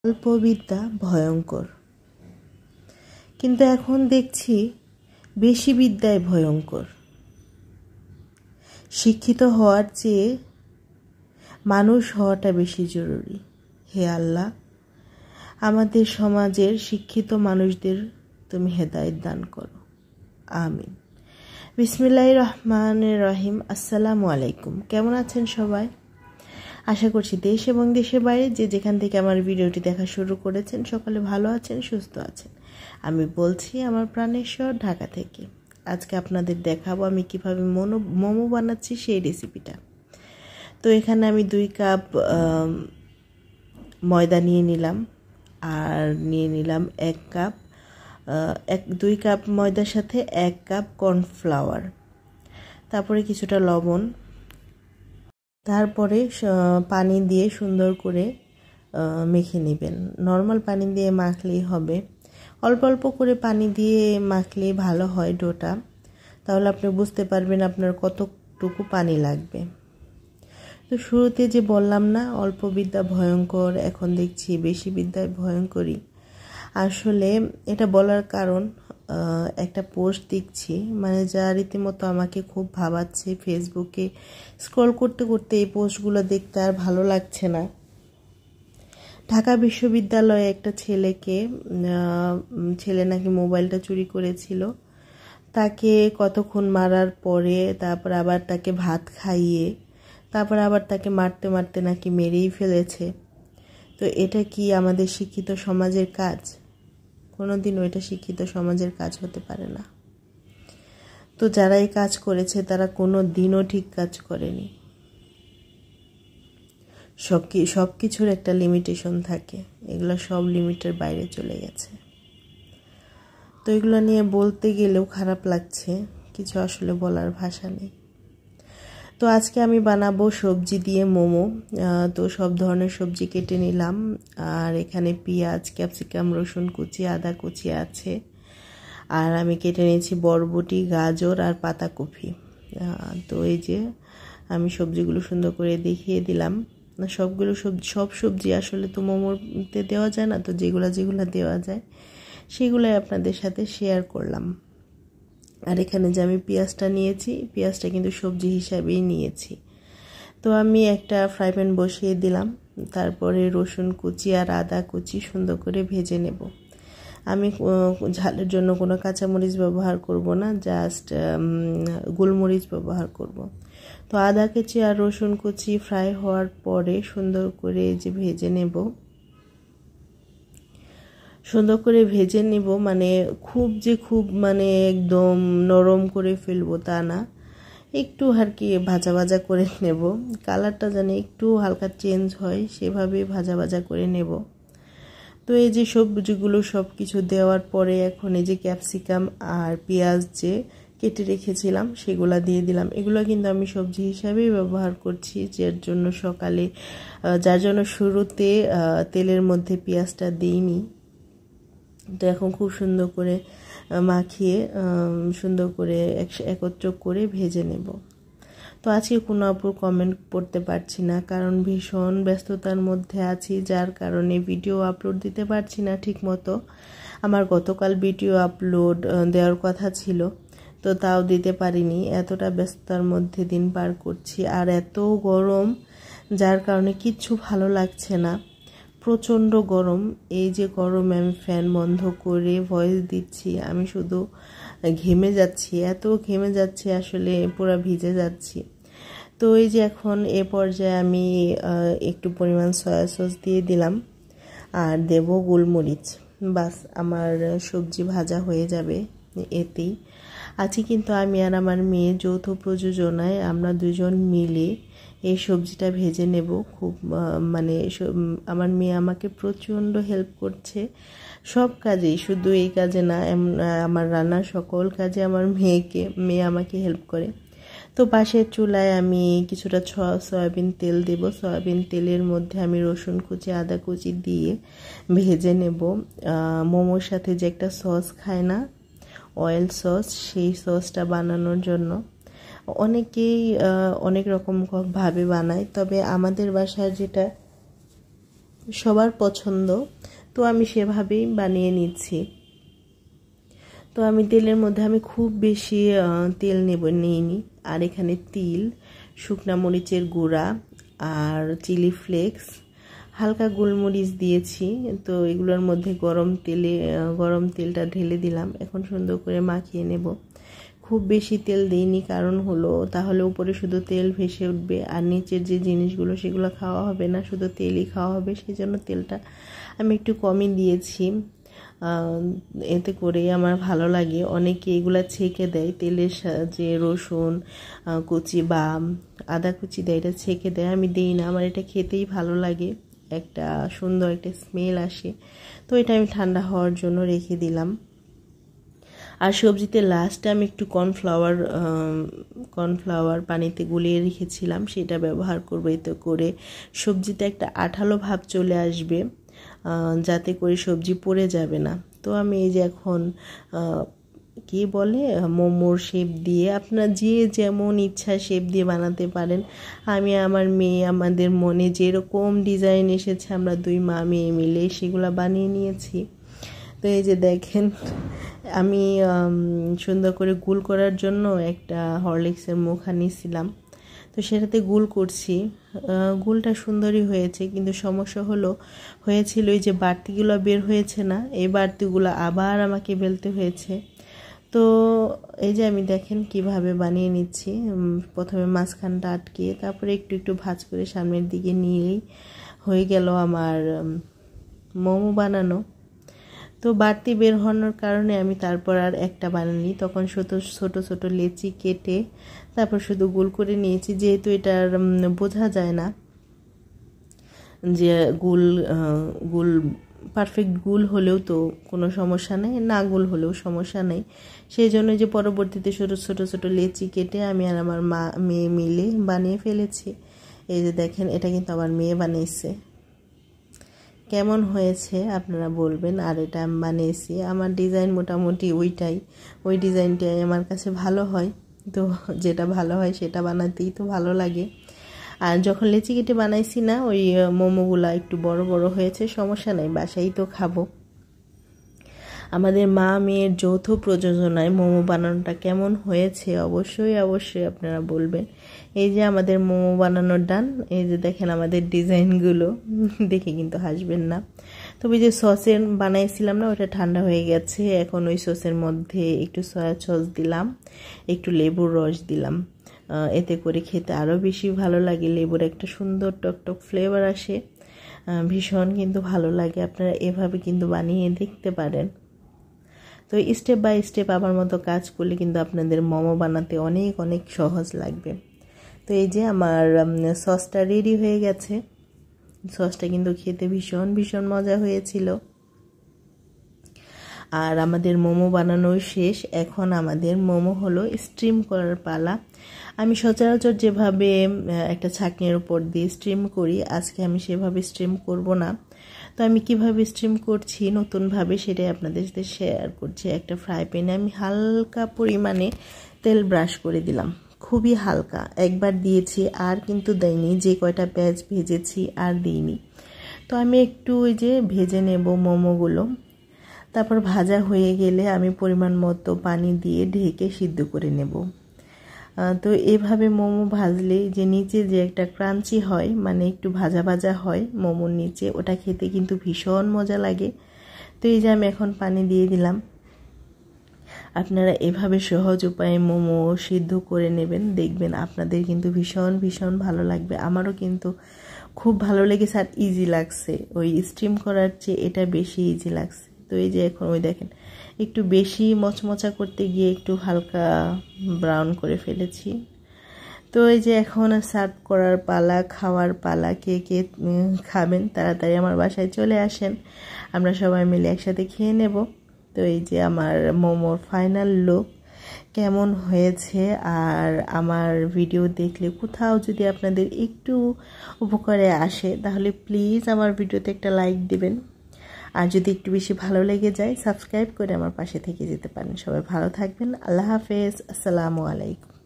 অল্প বিদ্যা ভয়ঙ্কর, কিন্তু এখন দেখছি বেশি বিদ্যায় ভয়ঙ্কর। শিক্ষিত হওয়ার চেয়ে মানুষ হওয়াটা বেশি জরুরি। হে আল্লাহ, আমাদের সমাজের শিক্ষিত মানুষদের তুমি হেদায়েত দান করো, আমিন। বিসমিল্লাহির রহমানির রহিম। আসসালামু আলাইকুম। কেমন আছেন সবাই? আশা করছি দেশ এবং দেশের বাইরে যে যেখান থেকে আমার ভিডিওটি দেখা শুরু করেছেন সকলে ভালো আছেন, সুস্থ আছেন। আমি বলছি আমার প্রাণেশ্বর, ঢাকা থেকে। আজকে আপনাদের দেখাবো আমি কিভাবে মোমো বানাচ্ছি সেই রেসিপিটা। তো এখানে আমি 2 কাপ ময়দা নিয়ে নিলাম, আর নিয়ে নিলাম 1 কাপ 2 কাপ ময়দার সাথে 1 কাপ কর্নফ্লাওয়ার, তারপরে কিছুটা লবণ, তারপরে পানি দিয়ে সুন্দর করে মেখে নেবেন। নর্মাল পানি দিয়ে মাখলেই হবে, অল্প অল্প করে পানি দিয়ে মাখলেই ভালো হয় ডোটা, তাহলে আপনি বুঝতে পারবেন আপনার কতটুকু পানি লাগবে। তো শুরুতে যে বললাম না অল্প বিদ্যা ভয়ঙ্কর, এখন দেখছি বেশি বিদ্যায় ভয়ঙ্করী। আসলে এটা বলার কারণ একটা পোস্ট দেখছি, মানে যা রীতিমতো আমাকে খুব ভাবাচ্ছে। ফেসবুকে স্ক্রল করতে করতে এই পোস্টগুলো দেখতে আর ভালো লাগছে না। ঢাকা বিশ্ববিদ্যালয়ে একটা ছেলে নাকি মোবাইলটা চুরি করেছিল, তাকে কতক্ষণ মারার পরে তারপর আবার তাকে ভাত খাইয়ে তারপর আবার তাকে মারতে মারতে নাকি মেরেই ফেলেছে। তো এটা কি আমাদের শিক্ষিত সমাজের কাজ? কোনোদিনও এটা শিক্ষিত সমাজের কাজ হতে পারে না। তো যারা এই কাজ করেছে তারা কোনো দিনও ঠিক কাজ করেনি। সব কিছুর একটা লিমিটেশন থাকে, এগুলো সব লিমিটের বাইরে চলে গেছে। তো এগুলো নিয়ে বলতে গেলেও খারাপ লাগছে, কিছু আসলে বলার ভাষা নেই। তো আজকে আমি বানাবো সবজি দিয়ে মোমো। তো সব ধরনের সবজি কেটে নিলাম, আর এখানে পেঁয়াজ, ক্যাপসিকাম, রসুন কুচি, আদা কুচি আছে, আর আমি কেটে নিয়েছি বরবটি, গাজর আর পাতাকপি। তো এই যে আমি সবজিগুলো সুন্দর করে দেখিয়ে দিলাম। সব সবজি আসলে তো মোমোতে দেওয়া যায় না, তো যেগুলো দেওয়া যায় সেগুলোই আপনাদের সাথে শেয়ার করলাম। আর এখানে যে আমি পেঁয়াজটা নিয়েছি, পেঁয়াজটা কিন্তু সবজি হিসাবেই নিয়েছি। তো আমি একটা ফ্রাই প্যান বসিয়ে দিলাম, তারপরে রসুন কুচি আর আদা কুচি সুন্দর করে ভেজে নেব। আমি ঝালের জন্য কোনো কাঁচামরিচ ব্যবহার করব না, জাস্ট গোলমরিচ ব্যবহার করব। তো আদা কুচি আর রসুন কুচি ফ্রাই হওয়ার পরে সুন্দর করে যে ভেজে নেব, মানে খুব মানে একদম নরম করে ফেলবো তা না, একটু আর কি ভাজা ভাজা করে নেব। কালারটা যেন একটু হালকা চেঞ্জ হয় সেভাবে ভাজা ভাজা করে নেব। তো এই যে সবজিগুলো সব কিছু দেওয়ার পরে এখন এই যে ক্যাপসিকাম আর পেঁয়াজ যে কেটে রেখেছিলাম সেগুলো দিয়ে দিলাম। এগুলো কিন্তু আমি সবজি হিসাবেই ব্যবহার করছি, যার জন্য শুরুতে তেলের মধ্যে পেঁয়াজটা দিইনি। তো এখন খুব সুন্দর করে মাখিয়ে সুন্দর করে একত্র করে ভেজে নেব। তো আজকে কোনো আপুর কমেন্ট পড়তে পারছি না, কারণ ভীষণ ব্যস্ততার মধ্যে আছি, যার কারণে ভিডিও আপলোড দিতে পারছি না ঠিক মতো। আমার গতকাল ভিডিও আপলোড দেওয়ার কথা ছিল, তো তাও দিতে পারিনি। এতটা ব্যস্ততার মধ্যে দিন পার করছি, আর এত গরম যার কারণে কিচ্ছু ভালো লাগছে না, প্রচণ্ড গরম। এই যে গরমে আমি ফ্যান বন্ধ করে ভয়েস দিচ্ছি, আমি শুধু ঘেমে যাচ্ছি, এত ঘেমে যাচ্ছি আসলে পুরো ভিজে যাচ্ছি। তো এই যে এখন এ পর্যায়ে আমি একটু পরিমাণ সয়া সস দিয়ে দিলাম, আর দেব গোলমরিচ। বাস আমার সবজি ভাজা হয়ে যাবে এতেই। আজকে কিন্তু আমি আর আমার মেয়ে যৌথ প্রযোজনায় আমরা দুজন মিলে এই সবজিটা ভেজে নেব। মানে আমার মেয়ে আমাকে প্রচণ্ড হেল্প করছে সব কাজেই, শুধু এই কাজে না, আমার রান্নার সকল কাজে আমার মেয়ে আমাকে হেল্প করে। তো পাশের চুলায় আমি কিছুটা সয়াবিন তেল দেব। সয়াবিন তেলের মধ্যে আমি রসুন কুচি, আদা কুচি দিয়ে ভেজে নেব। মোমোর সাথে যে একটা সস খায় না, অয়েল সস, সেই সসটা বানানোর জন্য অনেকেই অনেক রকম ভাবে বানায়, তবে আমাদের বাসায় যেটা সবার পছন্দ, তো আমি সেভাবেই বানিয়ে নিচ্ছি। তো আমি তেলের মধ্যে আমি খুব বেশি তেল নিইনি। আর এখানে তিল, শুকনা মরিচের গুঁড়া আর চিলি ফ্লেক্স, হালকা গোলমরিচ দিয়েছি। তো এগুলোর মধ্যে গরম তেলটা ঢেলে দিলাম। এখন সুন্দর করে মাখিয়ে নেব। খুব বেশি তেল দিইনি, কারণ হলো তাহলে উপরে শুধু তেল ভেসে উঠবে আর নিচের যে জিনিসগুলো সেগুলো খাওয়া হবে না, শুধু তেলই খাওয়া হবে। সেই জন্য তেলটা আমি একটু কমই দিয়েছি। এতে করে আমার ভালো লাগে। অনেকে এগুলা ছেঁকে দেয়, তেলের যে রসুন কুচি বা আদা কুচি দেয়, এটা ছেঁকে দেয়। আমি দিই না, আমার এটা খেতেই ভালো লাগে, একটা সুন্দর একটা স্মেল আসে। তো এটা আমি ঠান্ডা হওয়ার জন্য রেখে দিলাম। আর সবজিতে লাস্টে আমি একটু কর্নফ্লাওয়ার পানিতে গুলিয়ে রেখেছিলাম, সেটা ব্যবহার করব। এতে করে সবজিতে একটা আঠালো ভাব চলে আসবে, যাতে করে সবজি পড়ে যাবে না। তো আমি এই যে এখন কি বলে মোমোর শেপ দিয়ে, আপনার যে যেমন ইচ্ছা শেপ দিয়ে বানাতে পারেন। আমি আমার মেয়ে, আমাদের মনে যেরকম ডিজাইন এসেছে আমরা দুই মা মেয়ে মিলে সেগুলো বানিয়ে নিয়েছি। তো এই যে দেখেন, আমি সুন্দর করে গোল করার জন্য একটা হরলিক্সের মুখা নিয়েছিলাম, তো সেটাতে গোল করছি। গোলটা সুন্দরই হয়েছে, কিন্তু সমস্যা হয়েছিল এই যে বাড়তিগুলো বের হয়েছে না, এই বাড়তিগুলো আবার আমাকে বেলতে হয়েছে। তো এই যে আমি দেখেন কিভাবে বানিয়ে নিচ্ছি। প্রথমে মাঝখানটা আটকিয়ে তারপরে একটু একটু ভাঁজ করে সামনের দিকে নিয়েই হয়ে গেল আমার মোমো বানানো। তো বাড়তি বের হওয়ার কারণে আমি তারপর আর একটা বানাইনি, তখন ছোট ছোট লেচি কেটে তারপর শুধু গোল করে নিয়েছি। যেহেতু এটার বোঝা যায় না যে গোল পারফেক্ট গোল হলেও তো কোনো সমস্যা নেই, না গোল হলেও সমস্যা নেই। সেই জন্য যে পরবর্তীতে ছোট ছোট লেচি কেটে আমি আর আমার মেয়ে মিলে বানিয়ে ফেলেছি। এই যে দেখেন, এটা কিন্তু আমার মেয়ে বানিয়েছে। কেমন হয়েছে আপনারা বলবেন। আর এটা আমি বানিয়েছি, আমার ডিজাইন মোটামুটি ওই ডিজাইনটাই আমার কাছে ভালো হয়। তো যেটা ভালো হয় সেটা বানাতেই তো ভালো লাগে। আর যখন লেচি কেটে বানাইছি না, ওই মোমোগুলা একটু বড় বড় হয়েছে, সমস্যা নাই, বাসায় তো খাবো। আমাদের মা মেয়ের যৌথ প্রযোজনায় মোমো বানানোটা কেমন হয়েছে অবশ্যই আপনারা বলবেন। এই যে আমাদের মোমো বানানোর ডান। এই যে দেখেন আমাদের ডিজাইনগুলো, দেখে কিন্তু হাসবেন না। তবে যে সসের বানাইছিলাম না, ওটা ঠান্ডা হয়ে গেছে। এখন ওই সসের মধ্যে একটু সয়া সস দিলাম, একটু লেবুর রস দিলাম। এতে করে খেতে আরও বেশি ভালো লাগে। লেবুর একটা সুন্দর টকটক ফ্লেভার আসে, ভীষণ কিন্তু ভালো লাগে। আপনারা এভাবে কিন্তু বানিয়ে দেখতে পারেন। তো স্টেপ বাই স্টেপ আমার মতো কাজ করলে কিন্তু আপনাদের মোমো বানাতে অনেক অনেক সহজ লাগবে। তো এই যে আমার সসটা রেডি হয়ে গেছে। সসটা কিন্তু খেতে ভীষণ ভীষণ মজা হয়েছিল। আর আমাদের মোমো বানানো শেষ। এখন আমাদের মোমো হলো স্টিম করার পালা। আমি সচরাচর যেভাবে একটা ছাঁকনির উপর দিয়ে স্টিম করি, আজকে আমি সেভাবে স্টিম করব না। তো আমি কিভাবে স্টিম করছি নতুনভাবে সেটাই আপনাদের সাথে শেয়ার করছি। একটা ফ্রাই প্যানে আমি হালকা পরিমাণে তেল ব্রাশ করে দিলাম, খুবই হালকা, একবার দিয়েছি আর কিন্তু দেয়নি। যে কয়টা পেঁয়াজ ভেজেছি আর দিইনি। তো আমি একটু ওই যে ভেজে নেব মোমোগুলো। তারপর ভাজা হয়ে গেলে আমি পরিমাণ মতো পানি দিয়ে ঢেকে সিদ্ধ করে নেব। তো এভাবে মোমো ভাজলে যে নিচে যে একটা ক্রাঞ্চি হয়, মানে একটু ভাজা ভাজা হয় মোমোর নিচে, ওটা খেতে কিন্তু ভীষণ মজা লাগে। তো এই যে আমি এখন পানি দিয়ে দিলাম। আপনারা এভাবে সহজ উপায়ে মোমো সিদ্ধ করে নেবেন, দেখবেন আপনাদের কিন্তু ভীষণ ভীষণ ভালো লাগবে। আমারও কিন্তু খুব ভালো লেগেছে আর ইজি লাগছে। ওই স্টিম করার চেয়ে এটা বেশি ইজি লাগছে। তো এই যে এখন ওই দেখেন, একটু বেশি মচমচা করতে গিয়ে একটু হালকা ব্রাউন করে ফেলেছি। তো এই যে এখন সার্ভ করার পালা, খাওয়ার পালা। কে কে খাবেন তাড়াতাড়ি আমার বাসায় চলে আসেন, আমরা সবাই মিলে একসাথে খেয়ে নেব। তো এই যে আমার মোমোর ফাইনাল লুক কেমন হয়েছে। আর আমার ভিডিও দেখলে কোথাও যদি আপনাদের একটু উপকারে আসে, তাহলে প্লিজ আমার ভিডিওতে একটা লাইক দিবেন। আর যদি একটু বেশি ভালো লেগে যায়, সাবস্ক্রাইব করে আমার পাশে থেকে যেতে পারেন। সবাই ভালো থাকবেন। আল্লাহ হাফেজ। আসসালামু আলাইকুম।